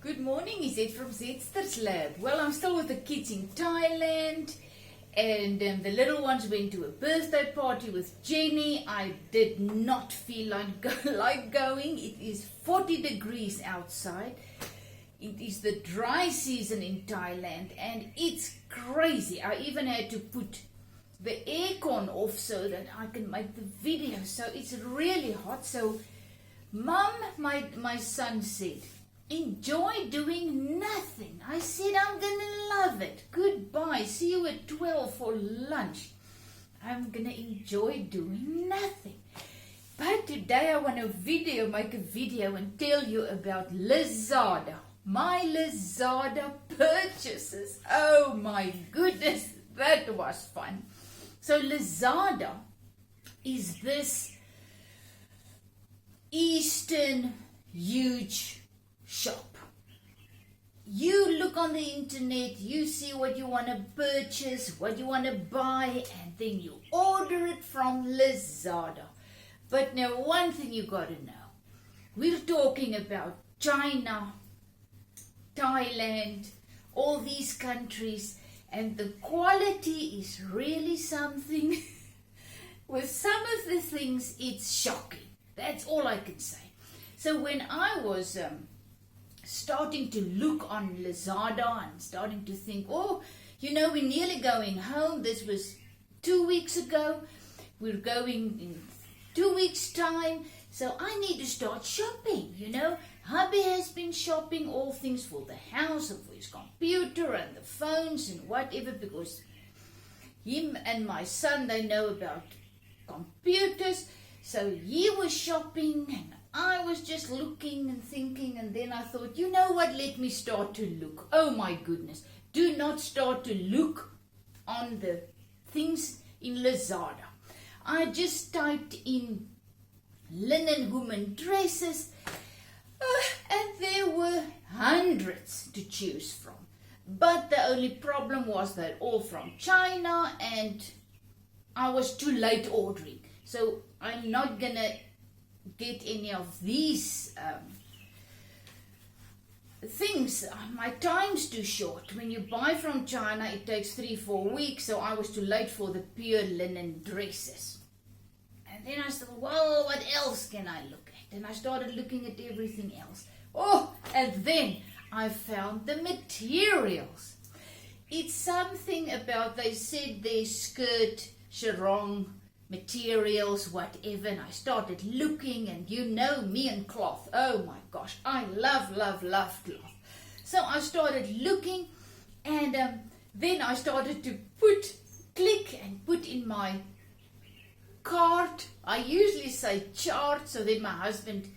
Good morning, is it from Zedster's lab? Well, I'm still with the kids in Thailand, and the little ones went to a birthday party with Jennie. I did not feel like going. It is 40 degrees outside. It is the dry season in Thailand, and it's crazy. I even had to put the aircon off so that I can make the video. So it's really hot. So, Mum, my son said, enjoy doing nothing. I said, I'm gonna love it. Goodbye. See you at 12 for lunch. I'm gonna enjoy doing nothing. But today I want to make a video and tell you about Lazada. My Lazada purchases. Oh my goodness, that was fun. So Lazada is this Eastern huge shop. You look on the internet, you see what you want to purchase, what you want to buy, and then you order it from Lazada. But now one thing you got to know. We're talking about China, Thailand, all these countries, and the quality is really something. With some of the things, it's shocking. That's all I can say. So when I was starting to look on Lazada and starting to think, oh, we're nearly going home. This was 2 weeks ago. We're going in 2 weeks' time. So I need to start shopping, Hubby has been shopping all things for the house and for his computer and the phones and whatever, because him and my son, they know about computers. So he was shopping and I was just looking and thinking, and then I thought, you know what, let me start to look. Oh my goodness, do not start to look on the things in Lazada. I just typed in linen women dresses, and there were hundreds to choose from. But the only problem was that all from China, and I was too late ordering. So I'm not gonna get any of these things. My time's too short. When you buy from China, it takes 3-4 weeks, so I was too late for the pure linen dresses. And then I thought, well, what else can I look at? And I started looking at everything else. Oh, and then I found the materials. It's something about, they said their skirt, sarong, materials, whatever, and I started looking, and me and cloth. Oh my gosh, I love cloth. So I started looking, and then I started to click and put in my cart. I usually say chart, so then my husband,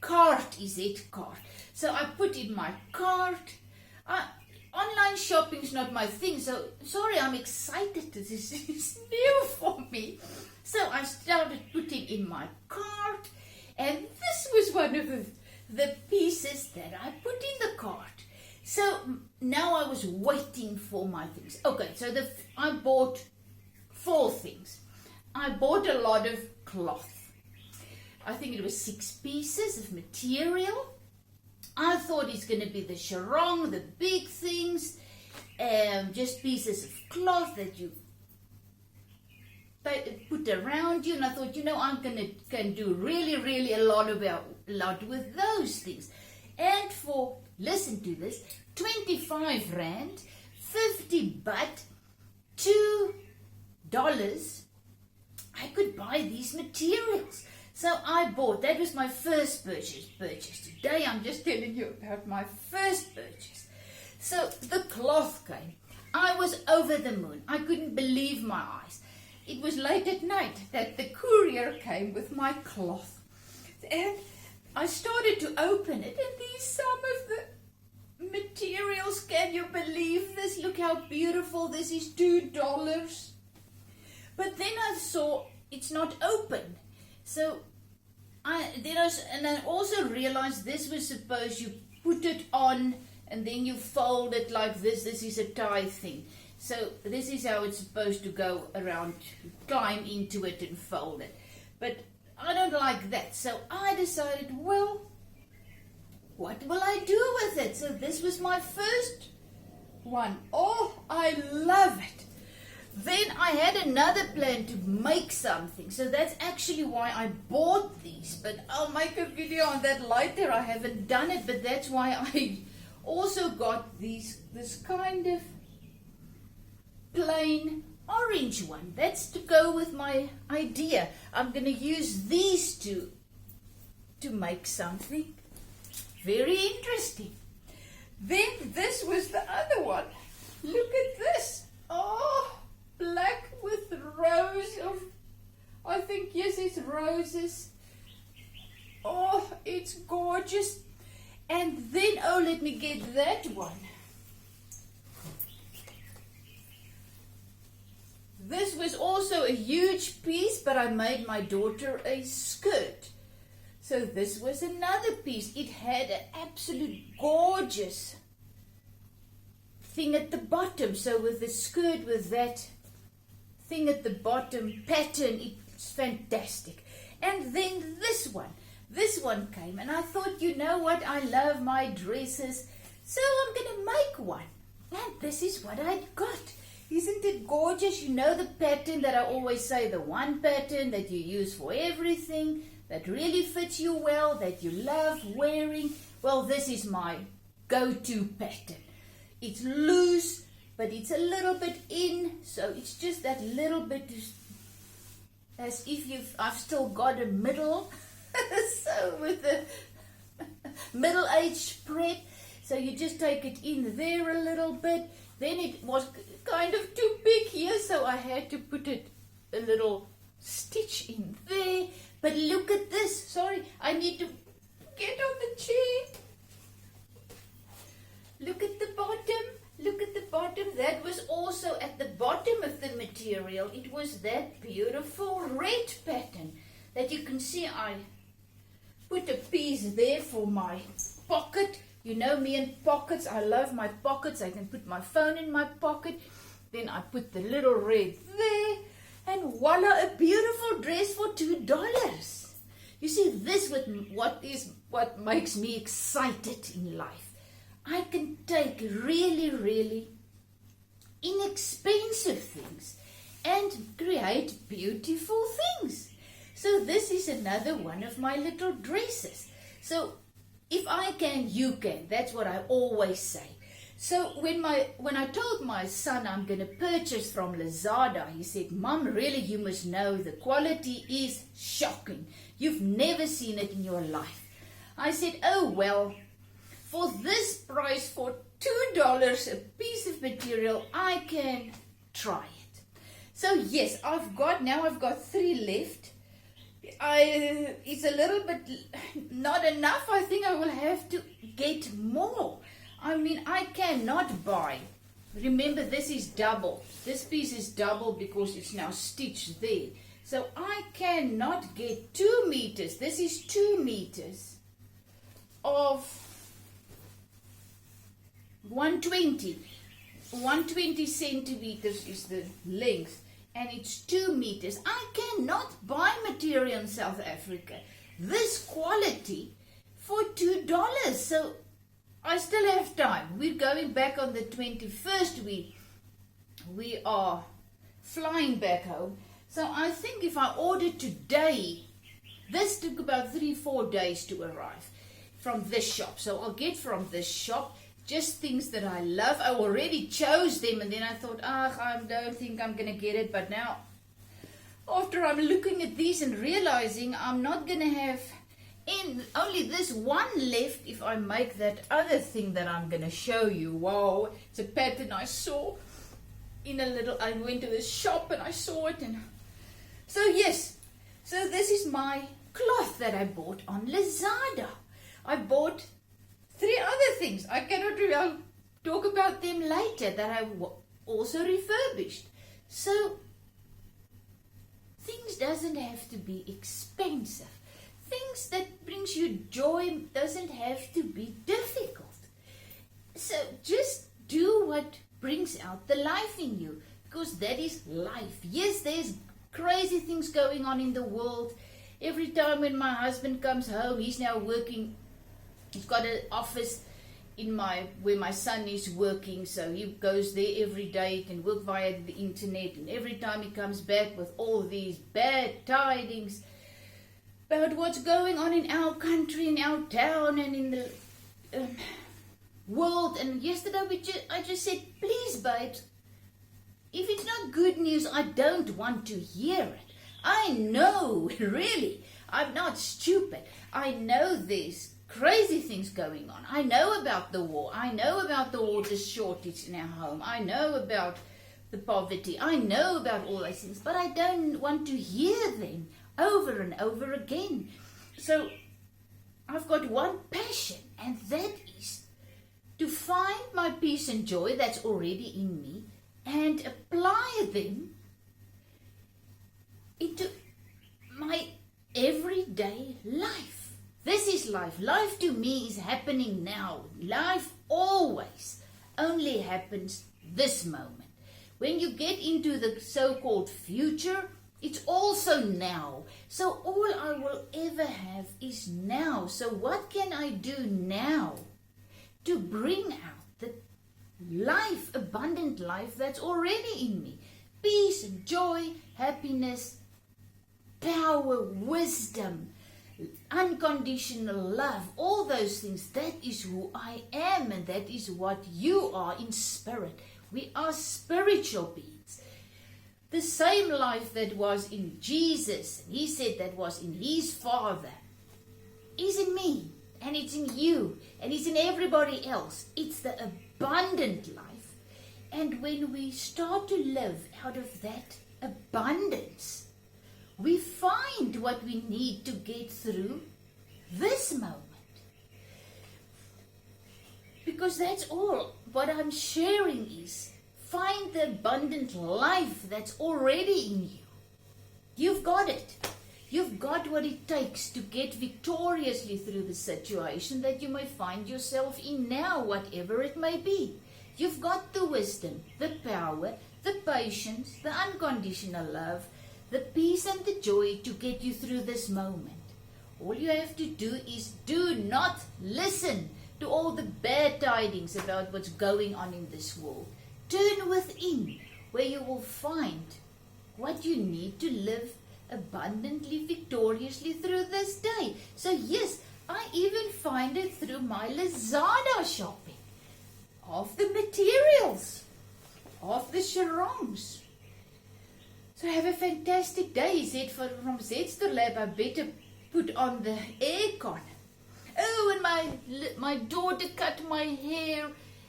cart is it, cart. So I put in my cart. Online shopping is not my thing, so sorry, I'm excited. This is new for me. So I started putting in my cart, and this was one of the pieces that I put in the cart. So now I was waiting for my things. Okay, so I bought 4 things. I bought a lot of cloth. I think it was 6 pieces of material. I thought it's going to be the sarong, the big things, just pieces of cloth that you put around you. And I thought, I'm can do really a lot with those things. And for, listen to this, 25 rand, 50 baht, $2, I could buy these materials. So I bought, that was my first purchase. Today I'm just telling you about my first purchase. So the cloth came. I was over the moon. I couldn't believe my eyes. It was late at night that the courier came with my cloth. And I started to open it, and these some of the materials. Can you believe this? Look how beautiful. This is $2. But then I saw it's not open. So I also realized this was supposed, you put it on and then you fold it like this. This is a Thai thing. So this is how it's supposed to go around, climb into it and fold it. But I don't like that. So I decided, well, what will I do with it? So this was my first one. Oh, I love it. Then I had another plan to make something. So that's actually why I bought these. But I'll make a video on that later. I haven't done it, but that's why I also got this kind of plain orange one. That's to go with my idea. I'm going to use these two to make something very interesting. Then this was the other one. Look at this. Oh, black with rows of, I think, yes, it's roses. Oh, it's gorgeous. And then, oh, let me get that one. This was also a huge piece, but I made my daughter a skirt. So this was another piece. It had an absolute gorgeous thing at the bottom. So with the skirt, with that thing at the bottom pattern, it's fantastic. And then this one came, and I thought, you know what, I love my dresses, so I'm going to make one. And this is what I got. Isn't it gorgeous? You know the pattern that I always say, the one pattern that you use for everything, that really fits you well, that you love wearing. Well, this is my go-to pattern. It's loose, but it's a little bit in, so it's just that little bit, as if I've still got a middle, so with the middle-aged spread, so you just take it in there a little bit. Then it was kind of too big here, so I had to put it a little stitch in there. But look at this. Sorry, I need to get on the chair. Look at the bottom. Look at the bottom. That was also at the bottom of the material. It was that beautiful red pattern that you can see. I put a piece there for my pocket. You know me and pockets. I love my pockets. I can put my phone in my pocket. Then I put the little red there. And voila, a beautiful dress for $2. You see, this is what makes me excited in life. I can take really, really inexpensive things and create beautiful things. So this is another one of my little dresses. So if I can, you can. That's what I always say. So when I told my son I'm going to purchase from Lazada, he said, Mom, really, you must know the quality is shocking. You've never seen it in your life. I said, oh, well, for this price, for $2 a piece of material, I can try it. So yes, I've got 3 left. It's a little bit not enough. I think I will have to get more. I mean, I cannot buy. Remember, this is double. This piece is double because it's now stitched there. So I cannot get 2 meters. This is 2 meters of 120. 120 centimeters is the length. And it's 2 meters. I cannot buy material in South Africa this quality for $2. So I still have time. We're going back on the 21st. We are flying back home. So I think if I order today, this took about 3-4 days to arrive from this shop. So I'll get from this shop just things that I love. I already chose them, and then I thought, I don't think I'm going to get it. But now, after I'm looking at these and realizing I'm not going to have only this one left if I make that other thing that I'm going to show you. Wow, it's a pattern I saw I went to the shop and I saw it. And so yes, so this is my cloth that I bought on Lazada. I bought 3 other things. I'll talk about them later that I also refurbished. So things doesn't have to be expensive. Things that brings you joy doesn't have to be difficult. So just do what brings out the life in you, because that is life. Yes, there's crazy things going on in the world. Every time when my husband comes home, he's now working He's got an office where my son is working, so he goes there every day. He can work via the internet, and every time he comes back with all these bad tidings about what's going on in our country, in our town, and in the world. And yesterday I just said, please, babes, if it's not good news, I don't want to hear it. I know, really, I'm not stupid. I know there's crazy things going on. I know about the war. I know about the water shortage in our home. I know about the poverty. I know about all those things, but I don't want to hear them over and over again. So I've got one passion, and that is to find my peace and joy that's already in me and apply them into my everyday life. This is life. Life to me is happening now. Life always only happens this moment. When you get into the so-called future, it's also now. So all I will ever have is now. So what can I do now to bring out the life, abundant life that's already in me? Peace and joy, happiness, power, wisdom, unconditional love, all those things. That is who I am, and that is what you are in spirit. We are spiritual beings. The same life that was in Jesus, and he said that was in his Father, is in me, and it's in you, and it's in everybody else. It's the abundant life. And when we start to live out of that abundance, we find what we need to get through this moment. Because that's all. What I'm sharing is, find the abundant life that's already in you. You've got it. You've got what it takes to get victoriously through the situation that you may find yourself in now, whatever it may be. You've got the wisdom, the power, the patience, the unconditional love, the peace and the joy to get you through this moment. All you have to do is do not listen to all the bad tidings about what's going on in this world. Turn within, where you will find what you need to live abundantly, victoriously through this day. So yes, I even find it through my Lazada shopping of the materials, of the sarongs. So have a fantastic day. He said from Zedster Lab, I better put on the aircon. Oh, and my daughter cut my hair,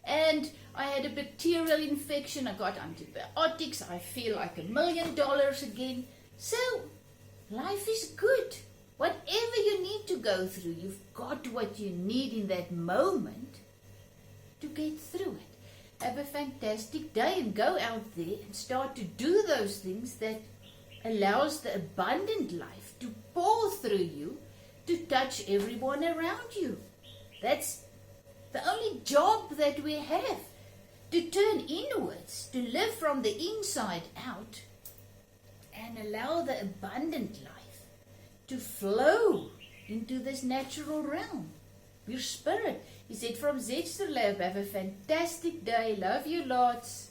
and I had a bacterial infection. I got antibiotics. I feel like $1 million again. So life is good. Whatever you need to go through, you've got what you need in that moment to get through it. Have a fantastic day, and go out there and start to do those things that allows the abundant life to pour through you to touch everyone around you. That's the only job that we have, to turn inwards, to live from the inside out, and allow the abundant life to flow into this natural realm. Your spirit. He said from Zedster Lab, have a fantastic day. Love you lots.